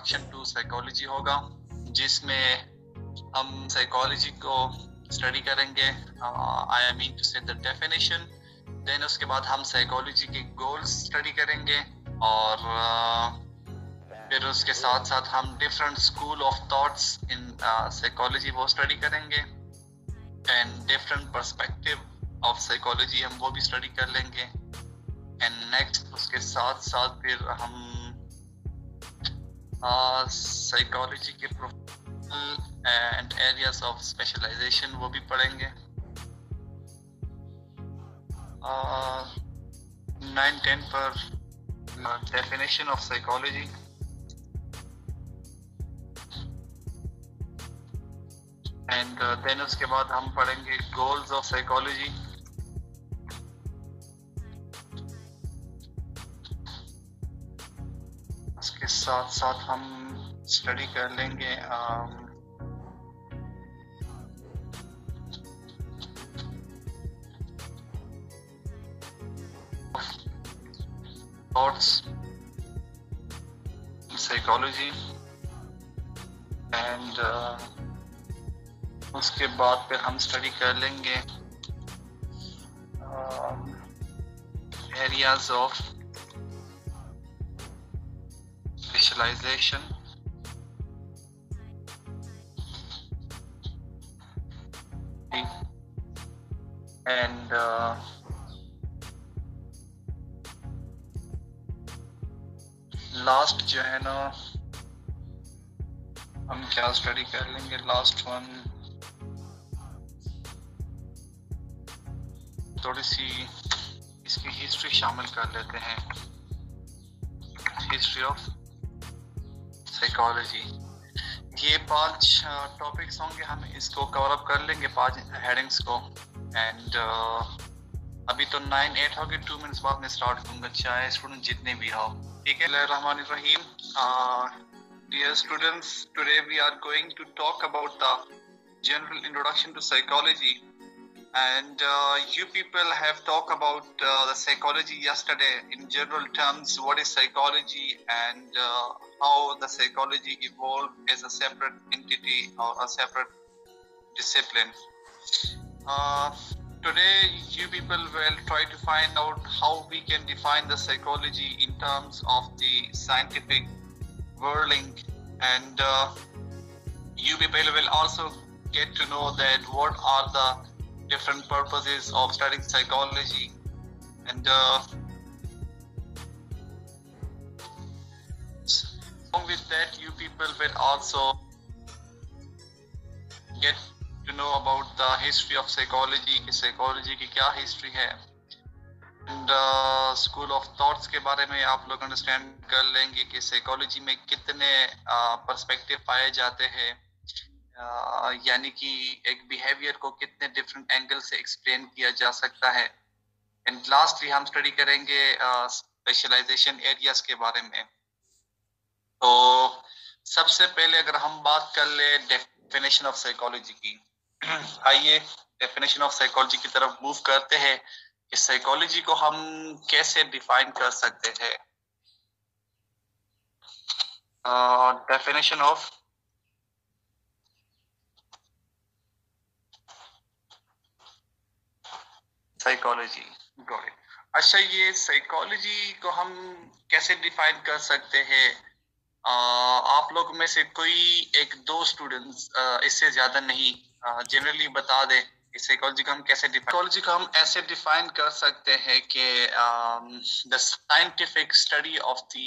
Introduction to psychology होगा, जिसमें हम साइकोलॉजी को स्टडी करेंगे, आई मीन टू से द डेफिनेशन। देन उसके बाद हम साइकोलॉजी के गोल्स स्टडी करेंगे, और फिर उसके साथ साथ हम different school of thoughts in psychology वो स्टडी करेंगे, and different perspective of psychology हम वो भी स्टडी कर लेंगे। एंड नेक्स्ट उसके साथ साथ फिर हम साइकोलॉजी के professional and areas of specialisation वो भी पढ़ेंगे। 9-10 पर definition of psychology, and then उसके बाद हम पढ़ेंगे गोल्स ऑफ साइकोलॉजी। उसके साथ साथ हम स्टडी कर लेंगे थॉट्स साइकोलॉजी, एंड उसके बाद फिर हम स्टडी कर लेंगे areas of specialisation, and last जो है ना, हम क्या स्टडी कर लेंगे, लास्ट वन थोड़ी सी इसकी हिस्ट्री शामिल कर लेते हैं, हिस्ट्री ऑफ साइकोलॉजी। ये 5 टॉपिक्स होंगे, हम इसको कवर अप कर लेंगे 5 हेडिंग्स को। एंड अभी तो 9-8 हो गए, 2 मिनट्स बाद में स्टार्ट करूंगा, चाहे स्टूडेंट जितने भी हो। ठीक है, रहमानिर्रहीम। Dear students, today we are going to talk about the general introduction to psychology. And you people have talked about the psychology yesterday in general terms. What is psychology, and how the psychology evolved as a separate entity or a separate discipline. Today you people will try to find out how we can define the psychology in terms of the scientific wording, and you people will also get to know that what are the different purposes of studying psychology, and along with that you people will also get to know about the history of psychology, कि psychology की क्या history है, and school of thoughts के बारे में आप लोग understand कर लेंगे कि psychology में कितने perspective पाए जाते हैं, यानी कि एक behavior को कितने different angle से explain किया जा सकता है। and lastly हम study करेंगे specialization areas के बारे में। तो सबसे पहले अगर हम बात कर ले definition of psychology की, आइए डेफिनेशन ऑफ साइकोलॉजी की तरफ मूव करते हैं कि साइकोलॉजी को हम कैसे डिफाइन कर सकते हैं। Definition of psychology. अच्छा, ये साइकोलॉजी को हम कैसे डिफाइन कर सकते हैं? आप लोग में से कोई 1-2 स्टूडेंट्स, इससे ज्यादा नहीं, जनरली बता दे कि साइकोलॉजी को हम कैसे साइकोलॉजी को हम ऐसे डिफाइन कर सकते हैं कि the scientific study of the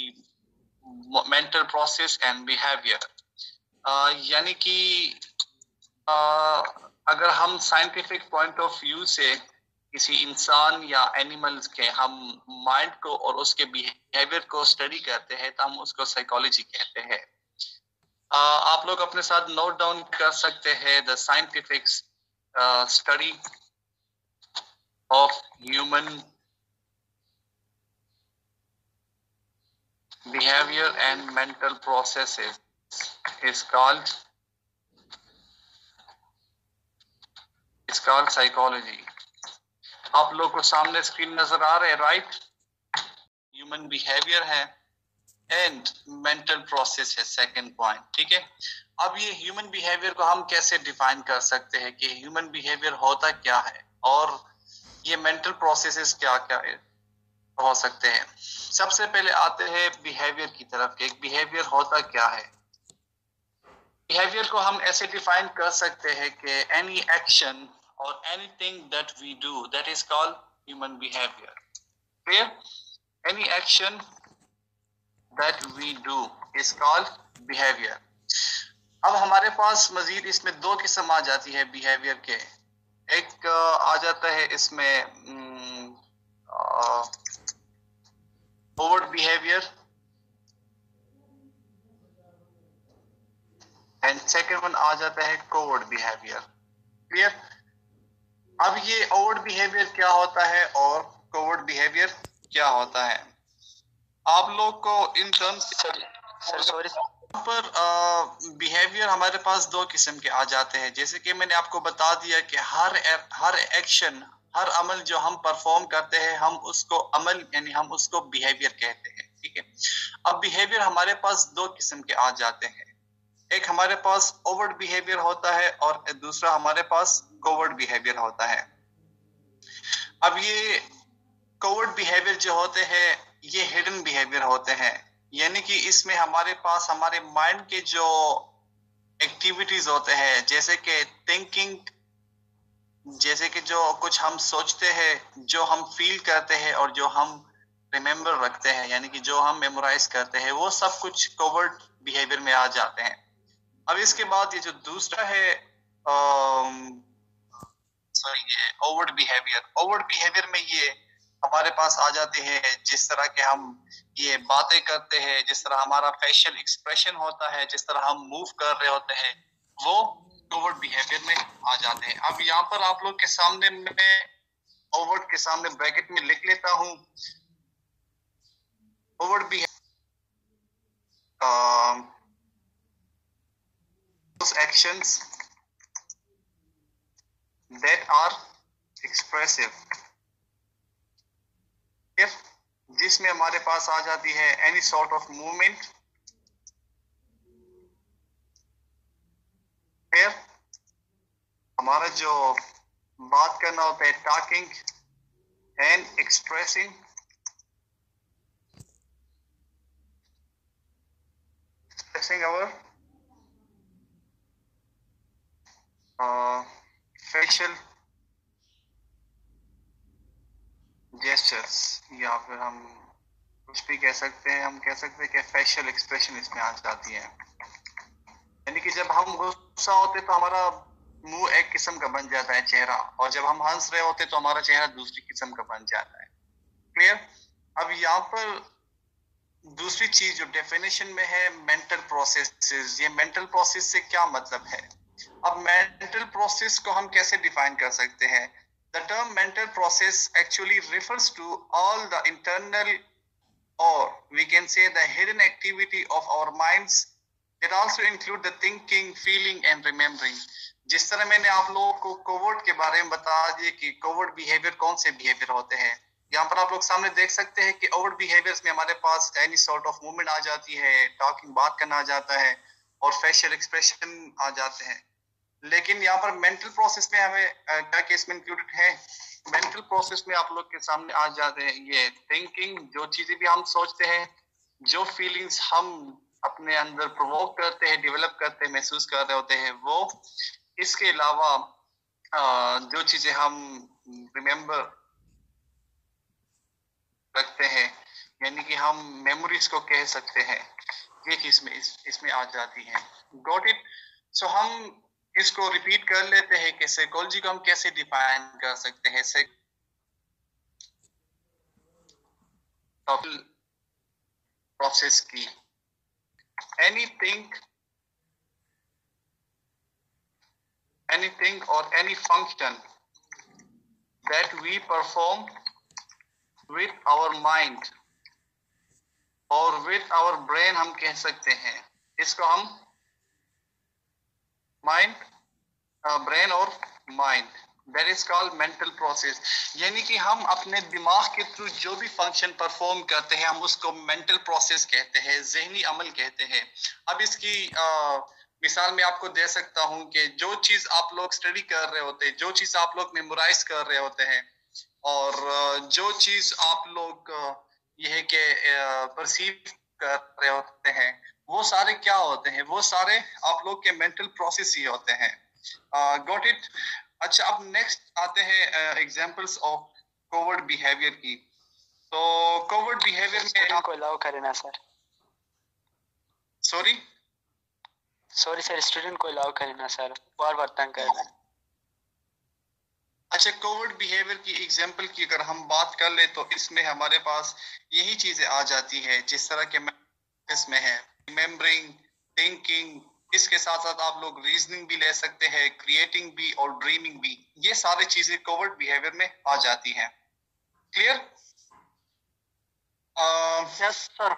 mental process and behaviour, यानी कि अगर हम साइंटिफिक पॉइंट ऑफ व्यू से किसी इंसान या एनिमल्स के हम माइंड को और उसके बिहेवियर को स्टडी करते हैं तो हम उसको साइकोलॉजी कहते हैं। आप लोग अपने साथ नोट डाउन कर सकते हैं the scientific study of human behaviour and mental processes is called psychology. आप लोग को सामने स्क्रीन नजर आ रहे हैं, राइट? ह्यूमन बिहेवियर है, एंड मेंटल प्रोसेस है सेकंड पॉइंट, ठीक है। अब ये ह्यूमन बिहेवियर को हम कैसे डिफाइन कर सकते हैं कि ह्यूमन बिहेवियर होता क्या है और ये मेंटल प्रोसेसेस क्या क्या हो सकते हैं। सबसे पहले आते हैं बिहेवियर की तरफ कि एक बिहेवियर होता क्या है। बिहेवियर को हम ऐसे डिफाइन कर सकते हैं कि एनी एक्शन और anything that we do that is called human behaviour. Clear? Any action that we do is called behaviour. अब हमारे पास मजीद इसमें दो किस्म आ जाती है बिहेवियर के। एक आ जाता है इसमें overt behaviour and second one आ जाता है कोवर्ट बिहेवियर। क्लियर? अब ये ओवर्ट बिहेवियर क्या होता है और कोवर्ट बिहेवियर क्या होता है, आप लोग को इन टर्म्स सॉरी पर बिहेवियर हमारे पास दो किस्म के आ जाते हैं। जैसे कि मैंने आपको बता दिया कि हर एक्शन, हर अमल जो हम परफॉर्म करते हैं हम उसको अमल यानी हम उसको बिहेवियर कहते हैं, ठीक है। अब बिहेवियर हमारे पास दो किस्म के आ जाते हैं। एक हमारे पास ओवर्ट बिहेवियर होता है और दूसरा हमारे पास कोवर्ट बिहेवियर होता है। अब ये कोवर्ट बिहेवियर जो होते हैं ये हिडन बिहेवियर होते हैं, यानी कि इसमें हमारे पास हमारे माइंड के जो एक्टिविटीज होते हैं जैसे कि थिंकिंग, जैसे कि जो कुछ हम सोचते हैं, जो हम फील करते हैं और जो हम रिमेम्बर रखते हैं यानी कि जो हम मेमोराइज करते हैं, वो सब कुछ कोवर्ट बिहेवियर में आ जाते हैं। अब इसके बाद ये जो दूसरा है सॉरी ये ओवर्ट बिहेवियर में ये हमारे पास आ जाते हैं जिस तरह के हम ये बातें करते हैं, जिस तरह हमारा फेशियल एक्सप्रेशन होता है, जिस तरह हम मूव कर रहे होते हैं, वो ओवर्ट बिहेवियर में आ जाते हैं। अब यहाँ पर आप लोग के सामने मैं ओवर्ट के सामने ब्रैकेट में लिख लेता हूँ। Overt behaviour those actions that are expressive, जिसमें हमारे पास आ जाती है एनी सॉर्ट ऑफ मूवमेंट, फिर हमारा जो बात करना होता है talking and expressing our facial gestures, या फिर हम कुछ भी कह सकते हैं, हम कह सकते हैं कि फेशियल एक्सप्रेशन इसमें आ जाती है। यानी कि जब हम गुस्सा होते तो हमारा मुंह एक किस्म का बन जाता है चेहरा, और जब हम हंस रहे होते तो हमारा चेहरा दूसरी किस्म का बन जाता है। क्लियर? अब यहाँ पर दूसरी चीज जो डेफिनेशन में है मेंटल प्रोसेसेस, ये मेंटल प्रोसेस से क्या मतलब है। अब मेंटल प्रोसेस को हम कैसे डिफाइन कर सकते हैं। The term mental process actually refers to all the internal or we can say the hidden activity of our minds that also include the thinking, feeling and remembering। जिस तरह मैंने आप लोगों को कोवर्ट के बारे में बता दिया कि कोवर्ट बिहेवियर कौन से बिहेवियर होते हैं, यहाँ पर आप लोग सामने देख सकते हैं कि ओवर्ट बिहेवियर्स में हमारे पास एनी सॉर्ट ऑफ मूवमेंट आ जाती है, टॉकिंग बात करना आ जाता है और फेशियल एक्सप्रेशन आ जाते हैं। लेकिन यहाँ पर मेंटल प्रोसेस में हमें क्या केस में इंक्लूडेड है। मेंटल प्रोसेस में आप लोग के सामने आ जाते हैं ये थिंकिंग, जो चीजें भी हम सोचते हैं, जो फीलिंग्स हम अपने अंदर प्रोवोक करते हैं, डेवलप करते हैं, महसूस कर रहे होते हैं वो। इसके अलावा जो चीजें हम रिमेम्बर रखते हैं यानी कि हम मेमोरीज को कह सकते हैं, ये चीज में इसमें आ जाती है। Got it? सो हम इसको रिपीट कर लेते हैं कि साइकोलॉजी को हम कैसे डिफाइन कर सकते हैं। प्रोसेस की anything or any function that we perform with our mind or with our brain, हम कह सकते हैं इसको हम माइंड, ब्रेन और mind that is called mental process. यानी कि हम अपने दिमाग के थ्रू जो भी फंक्शन परफॉर्म करते हैं हम उसको मेंटल प्रोसेस कहते हैं, जहनी अमल कहते हैं। अब इसकी मिसाल मैं आपको दे सकता हूं कि जो चीज आप लोग स्टडी कर रहे होते हैं, जो चीज आप लोग मेमोराइज कर रहे होते हैं, और जो चीज आप लोग यह है कि परसीव कर रहे होते हैं, वो सारे क्या होते हैं? वो सारे आप लोग के मेंटल प्रोसेस ही होते हैं। Got it? अच्छा, अब नेक्स्ट आते हैं एग्जांपल्स ऑफ कोवर्ट बिहेवियर की। तो कोवर्ट बिहेवियर में स्टूडेंट को अलाउ करें ना सर। सॉरी सर, स्टूडेंट को अलाउ करें ना सर, बार बार तंग कर रहे हैं। अच्छा, कोवर्ट बिहेवियर की एग्जांपल की अगर हम बात कर ले तो इसमें हमारे पास यही चीजें आ जाती है जिस तरह के इसमें है रिमेम्बरिंग, थिंकिंग, इसके साथ साथ आप लोग रीजनिंग भी ले सकते हैं, क्रिएटिंग भी और ड्रीमिंग भी। ये सारी चीजें कोवर्ट बिहेवियर में आ जाती हैं। क्लियर? Yes sir.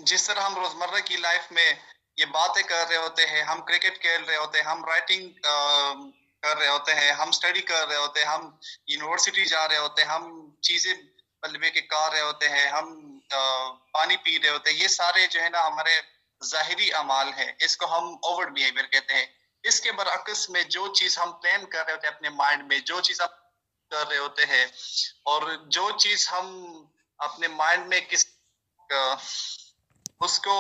जिस तरह हम रोजमर्रा की लाइफ में ये बातें कर रहे होते हैं, हम क्रिकेट खेल रहे होते हैं, हम राइटिंग कर रहे होते हैं, हम स्टडी कर रहे होते हैं, हम यूनिवर्सिटी जा रहे होते हैं, हम चीजें बल्बे के कर रहे होते हैं, हम पानी पी रहे होते हैं, ये सारे जो है ना हमारे जाहिरी अमाल है, इसको हम ओवर बिहेवियर कहते हैं। इसके बरअक्स में जो चीज हम प्लान कर रहे होते हैं अपने माइंड में, जो चीज आप कर रहे होते हैं, और जो चीज हम अपने माइंड में किस उसको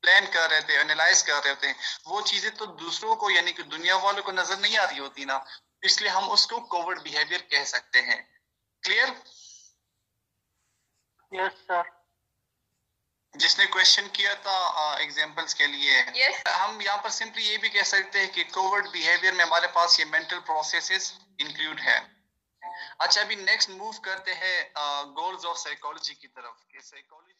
प्लान कर रहे थे, एनालाइज कर रहे थे, वो चीजें तो दूसरों को यानी कि दुनिया वालों को नजर नहीं आ रही होती ना, इसलिए हम उसको कोवर्ट बिहेवियर कह सकते हैं। क्लियर? Yes sir. जिसने क्वेश्चन किया था एग्जांपल्स के लिए, yes. हम यहाँ पर सिंपली ये भी कह सकते हैं कि कोवर्ट बिहेवियर में हमारे पास ये मेंटल प्रोसेसेस इंक्लूड है। अच्छा, अभी नेक्स्ट मूव करते हैं गोल्स ऑफ साइकोलॉजी की तरफ। साइकोलॉजी